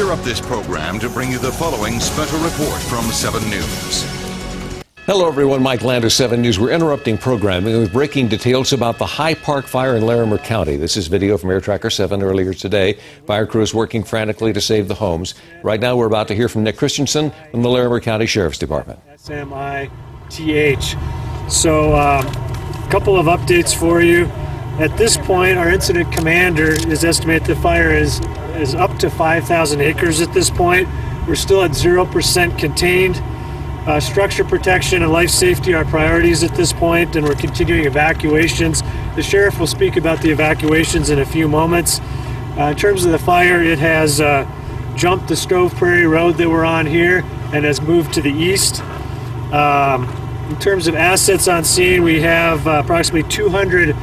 interrupt this program to bring you the following special report from 7 News. Hello everyone, Mike Landis, 7 News. We're interrupting programming with breaking details about the High Park fire in Larimer County. This is video from Air Tracker 7 earlier today. Fire crews working frantically to save the homes. Right now we're about to hear from Nick Christensen from the Larimer County Sheriff's Department. SMITH. So a couple of updates for you. At this point, our incident commander is estimated the fire is up to 5,000 acres at this point. We're still at 0% contained. Structure protection and life safety are priorities at this point, and we're continuing evacuations. The sheriff will speak about the evacuations in a few moments. In terms of the fire, it has jumped the Stove Prairie Road that we're on here and has moved to the east. In terms of assets on scene, we have approximately 200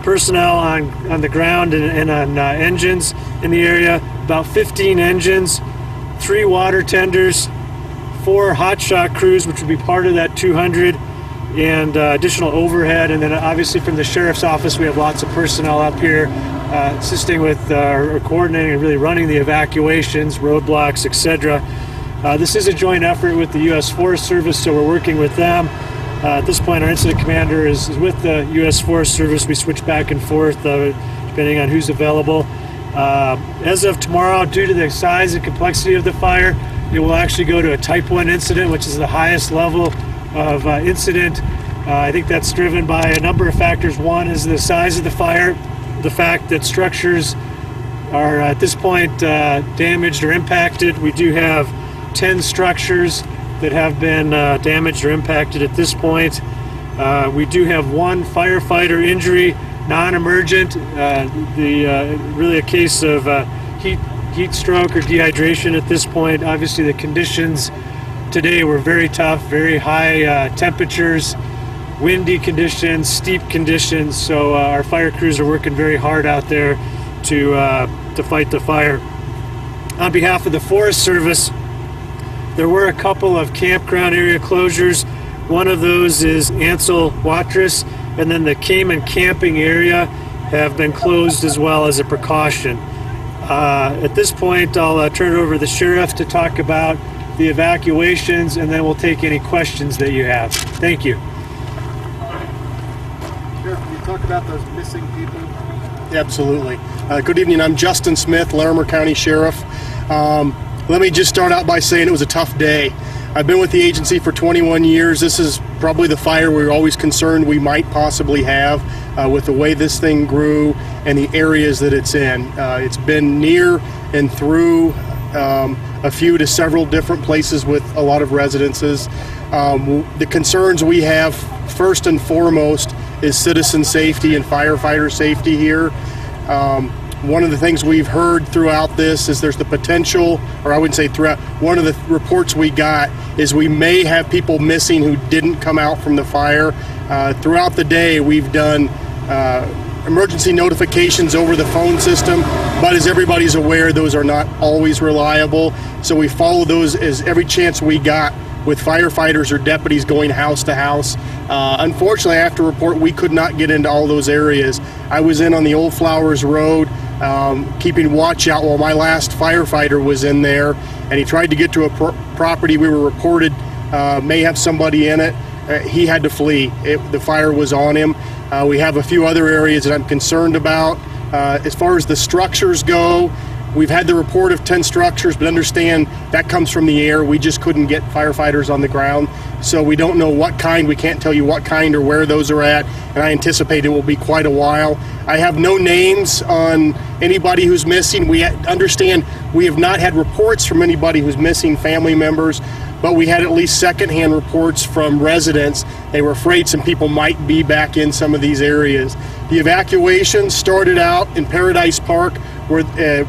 personnel on the ground and on engines in the area, about 15 engines, 3 water tenders, 4 hot shot crews, which would be part of that 200, and additional overhead. And then obviously from the sheriff's office, we have lots of personnel up here assisting with coordinating and really running the evacuations, roadblocks, etc. This is a joint effort with the U.S. Forest Service, so we're working with them. At this point, our incident commander is with the U.S. Forest Service. We switch back and forth depending on who's available. As of tomorrow, due to the size and complexity of the fire, it will actually go to a Type 1 incident, which is the highest level of incident. I think that's driven by a number of factors. One is the size of the fire, the fact that structures are at this point damaged or impacted. We do have 10 structures that have been damaged or impacted at this point. We do have 1 firefighter injury, non-emergent, really a case of heat stroke or dehydration at this point. Obviously the conditions today were very tough, very high temperatures, windy conditions, steep conditions, so our fire crews are working very hard out there to fight the fire. On behalf of the Forest Service, there were a couple of campground area closures. One of those is Ansel Watrous, and then the Cayman camping area have been closed as well as a precaution. At this point, I'll turn it over to the sheriff to talk about the evacuations, and then we'll take any questions that you have. Thank you. Sheriff, can you talk about those missing people? Absolutely. Good evening. I'm Justin Smith, Larimer County Sheriff. Let me just start out by saying it was a tough day. I've been with the agency for 21 years. This is probably the fire we were always concerned we might possibly have with the way this thing grew and the areas that it's in. It's been near and through a few to several different places with a lot of residences. The concerns we have first and foremost is citizen safety and firefighter safety here. One of the things we've heard throughout this is there's the potential, or I wouldn't say throughout, one of the reports we got is we may have people missing who didn't come out from the fire. Throughout the day, we've done emergency notifications over the phone system, but as everybody's aware, those are not always reliable. So we follow those as every chance we got with firefighters or deputies going house to house. Unfortunately, after report, we could not get into all those areas. I was in on the Old Flowers Road, keeping watch out while my last firefighter was in there, and he tried to get to a property we were reported may have somebody in it. He had to flee. The fire was on him. We have a few other areas that I'm concerned about. As far as the structures go, we've had the report of 10 structures, but understand that comes from the air. We just couldn't get firefighters on the ground, so we don't know what kind. We can't tell you what kind or where those are at, and I anticipate it will be quite a while. I have no names on anybody who's missing. We understand we have not had reports from anybody who's missing family members, but we had at least secondhand reports from residents. They were afraid some people might be back in some of these areas. The evacuation started out in Paradise Park. We're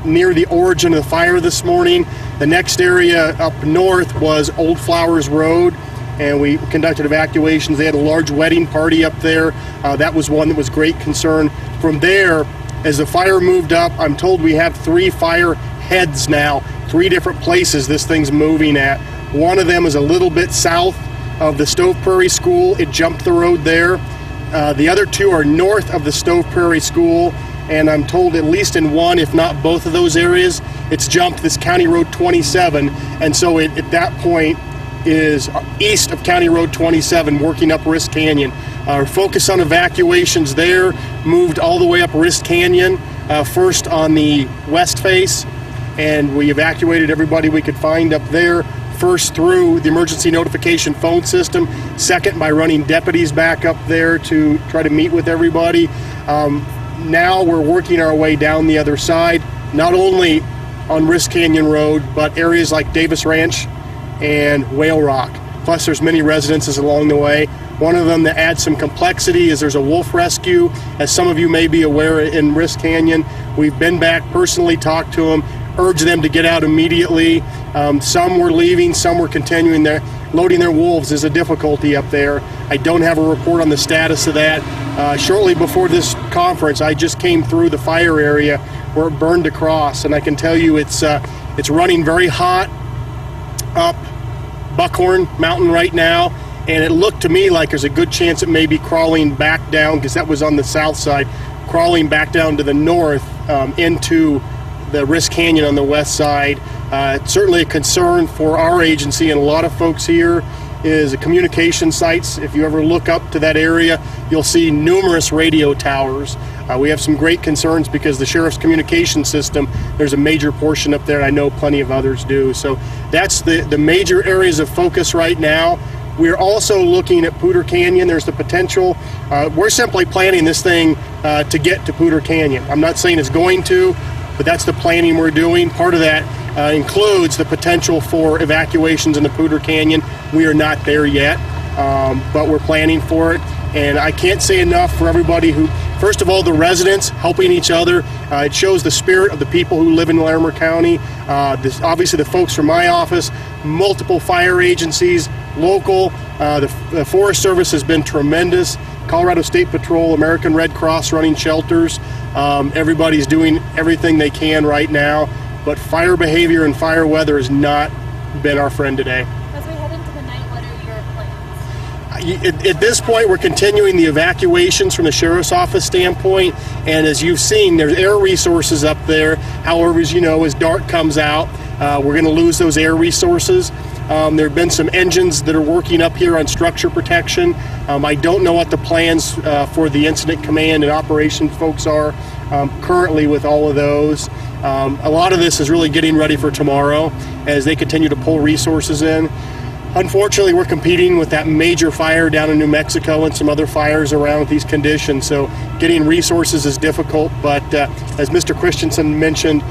near the origin of the fire this morning. The next area up north was Old Flowers Road, and we conducted evacuations. They had a large wedding party up there. That was one that was great concern. From there, as the fire moved up, I'm told we have 3 fire heads now, 3 different places this thing's moving at. One of them is a little bit south of the Stove Prairie School. It jumped the road there. The other 2 are north of the Stove Prairie School, and I'm told at least in one, if not both of those areas, it's jumped this County Road 27, and so it, at that point is east of County Road 27, working up Risk Canyon. Our focus on evacuations there moved all the way up Risk Canyon, first on the west face, and we evacuated everybody we could find up there. First through the emergency notification phone system, second by running deputies back up there to try to meet with everybody. Now we're working our way down the other side, not only on Risk Canyon Road, but areas like Davis Ranch and Whale Rock. Plus there's many residences along the way. One of them that adds some complexity is there's a wolf rescue. As some of you may be aware, in Risk Canyon, we've been back, personally talked to them, urged them to get out immediately. Some were leaving, some were continuing there. Loading their wolves is a difficulty up there. I don't have a report on the status of that. Shortly before this conference, I just came through the fire area where it burned across, and I can tell you it's running very hot up Buckhorn Mountain right now, and it looked to me like there's a good chance it may be crawling back down, because that was on the south side, crawling back down to the north into the Risk Canyon on the west side. It's certainly a concern for our agency and a lot of folks here is the communication sites. If you ever look up to that area, you'll see numerous radio towers. We have some great concerns because the sheriff's communication system, there's a major portion up there, and I know plenty of others do. So that's the major areas of focus right now. We're also looking at Poudre Canyon. There's the potential. We're simply planning this thing to get to Poudre Canyon. I'm not saying it's going to, but that's the planning we're doing. Part of that includes the potential for evacuations in the Poudre Canyon. We are not there yet, but we're planning for it. And I can't say enough for everybody who, first of all, the residents helping each other. It shows the spirit of the people who live in Larimer County. Obviously the folks from my office, multiple fire agencies, local. The Forest Service has been tremendous. Colorado State Patrol, American Red Cross running shelters. Everybody's doing everything they can right now, but fire behavior and fire weather has not been our friend today. As we head into the night, what are your plans? At this point, we're continuing the evacuations from the Sheriff's Office standpoint, and as you've seen, there's air resources up there. However, as you know, as dark comes out, we're going to lose those air resources. There have been some engines that are working up here on structure protection. I don't know what the plans for the incident command and operation folks are currently with all of those. A lot of this is really getting ready for tomorrow as they continue to pull resources in. Unfortunately, we're competing with that major fire down in New Mexico and some other fires around with these conditions, so getting resources is difficult, but as Mr. Christensen mentioned,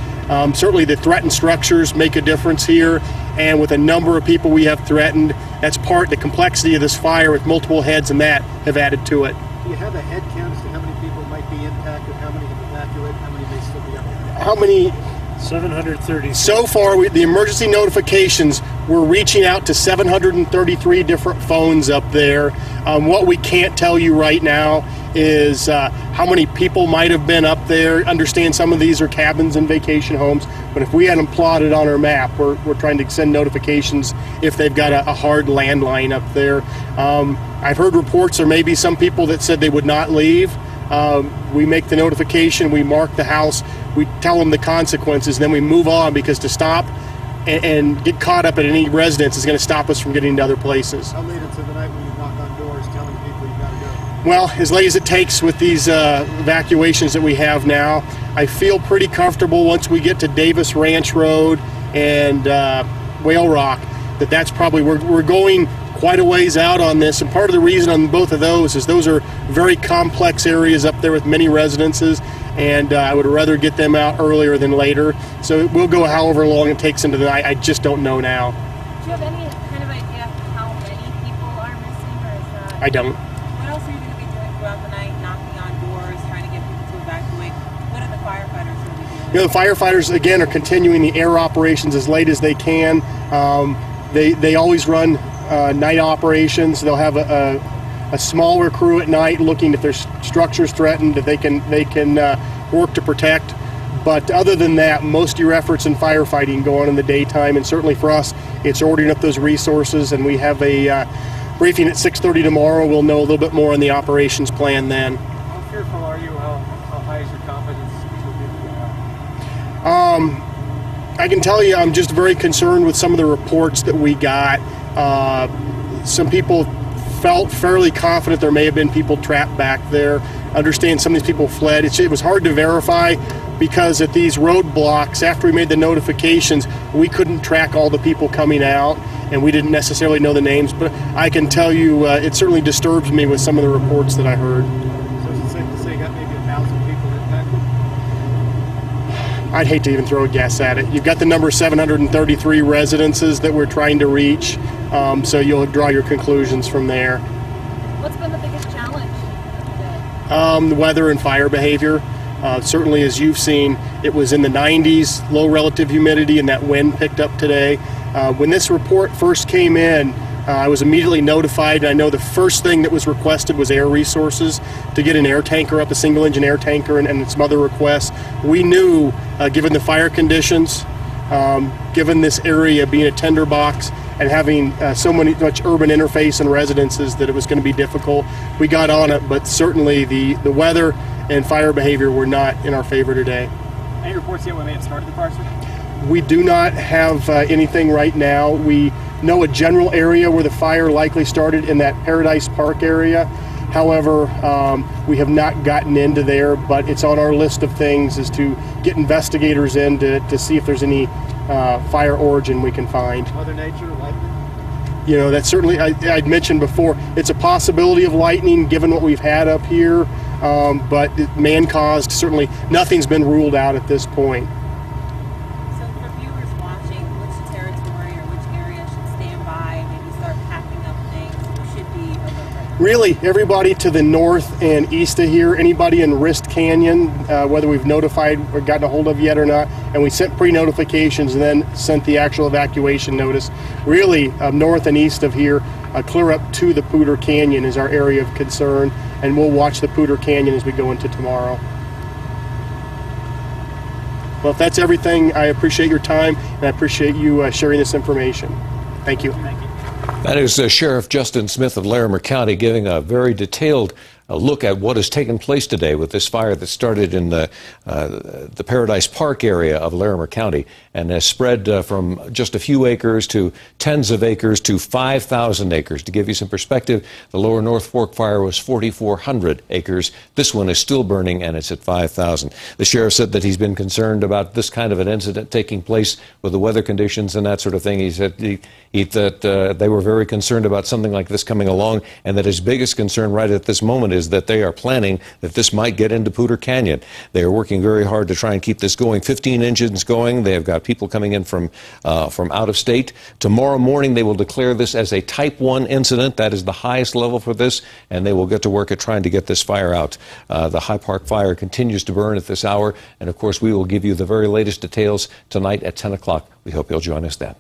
certainly the threatened structures make a difference here, and with a number of people we have threatened, that's part, the complexity of this fire with multiple heads and that have added to it. Do you have a head count as to how many people might be impacted, how many have evacuated, how many may still be up there? How many? 730. So far, the emergency notifications, we're reaching out to 733 different phones up there. What we can't tell you right now is how many people might have been up there. Understand some of these are cabins and vacation homes, but if we had them plotted on our map, we're trying to send notifications if they've got a hard landline up there. I've heard reports there may be some people that said they would not leave. We make the notification, we mark the house, we tell them the consequences, and then we move on, because to stop and get caught up at any residence is going to stop us from getting to other places. How late into the night when you knock on doors telling people you got to go? Well, as late as it takes with these evacuations that we have now. I feel pretty comfortable once we get to Davis Ranch Road and Whale Rock that's probably, we're going quite a ways out on this, and part of the reason on both of those is those are very complex areas up there with many residences, and I would rather get them out earlier than later. So we'll go however long it takes into the night. I just don't know now. Do you have any kind of idea how many people are missing, or is that? I don't. What else are you going to be doing throughout the night? Knocking on doors, trying to get people to evacuate? What are the firefighters going to be doing? You know, the firefighters, again, are continuing the air operations as late as they can. They always run night operations. They'll have a smaller crew at night looking if there's structures threatened that they can work to protect. But other than that, most of your efforts in firefighting go on in the daytime, and certainly for us, it's ordering up those resources, and we have a briefing at 6:30 tomorrow. We'll know a little bit more on the operations plan then. How fearful are you? How high is your confidence I can tell you I'm just very concerned with some of the reports that we got. Some people felt fairly confident there may have been people trapped back there. Understand some of these people fled. It was hard to verify because at these roadblocks, after we made the notifications, we couldn't track all the people coming out, and we didn't necessarily know the names. But I can tell you it certainly disturbs me with some of the reports that I heard. So is it safe to say you got maybe 1,000 people impacted? I'd hate to even throw a guess at it. You've got the number 733 residences that we're trying to reach, so you'll draw your conclusions from there. What's been the biggest challenge today? The weather and fire behavior. Certainly, as you've seen, it was in the 90s, low relative humidity, and that wind picked up today. When this report first came in, I was immediately notified. I know the first thing that was requested was air resources to get an air tanker up, a single engine air tanker, and some other requests. We knew, given the fire conditions, given this area being a tinderbox and having so much urban interface and residences, that it was going to be difficult. We got on it, but certainly the weather and fire behavior were not in our favor today. Any reports yet when they have started the fire, sir? We do not have anything right now. We know a general area where the fire likely started in that Paradise Park area. However, we have not gotten into there, but it's on our list of things is to get investigators in to see if there's any fire origin we can find. Mother Nature, lightning? You know, that's certainly, I'd mentioned before, it's a possibility of lightning given what we've had up here, but man-caused, certainly nothing's been ruled out at this point. So for viewers watching, which territory or which area should stand by, maybe start packing up things, who should be alert? Really, everybody to the north and east of here, anybody in Wrist Canyon, whether we've notified or gotten a hold of yet or not, and we sent pre-notifications and then sent the actual evacuation notice. Really, north and east of here, clear up to the Poudre Canyon is our area of concern, and we'll watch the Poudre Canyon as we go into tomorrow. Well, if that's everything, I appreciate your time, and I appreciate you sharing this information. Thank you. Thank you. That is Sheriff Justin Smith of Larimer County giving a very detailed look at what has taken place today with this fire that started in the Paradise Park area of Larimer County and has spread from just a few acres to tens of acres to 5,000 acres. To give you some perspective, the Lower North Fork fire was 4,400 acres. This one is still burning and it's at 5,000. The sheriff said that he's been concerned about this kind of an incident taking place with the weather conditions and that sort of thing. He said that they were very concerned about something like this coming along, and that his biggest concern right at this moment is that they are planning that this might get into Poudre Canyon. They are working very hard to try and keep this going. 15 engines going. They have got people coming in from out of state. Tomorrow morning they will declare this as a Type 1 incident. That is the highest level for this, and they will get to work at trying to get this fire out. The High Park fire continues to burn at this hour, and of course we will give you the very latest details tonight at 10 o'clock. We hope you'll join us then.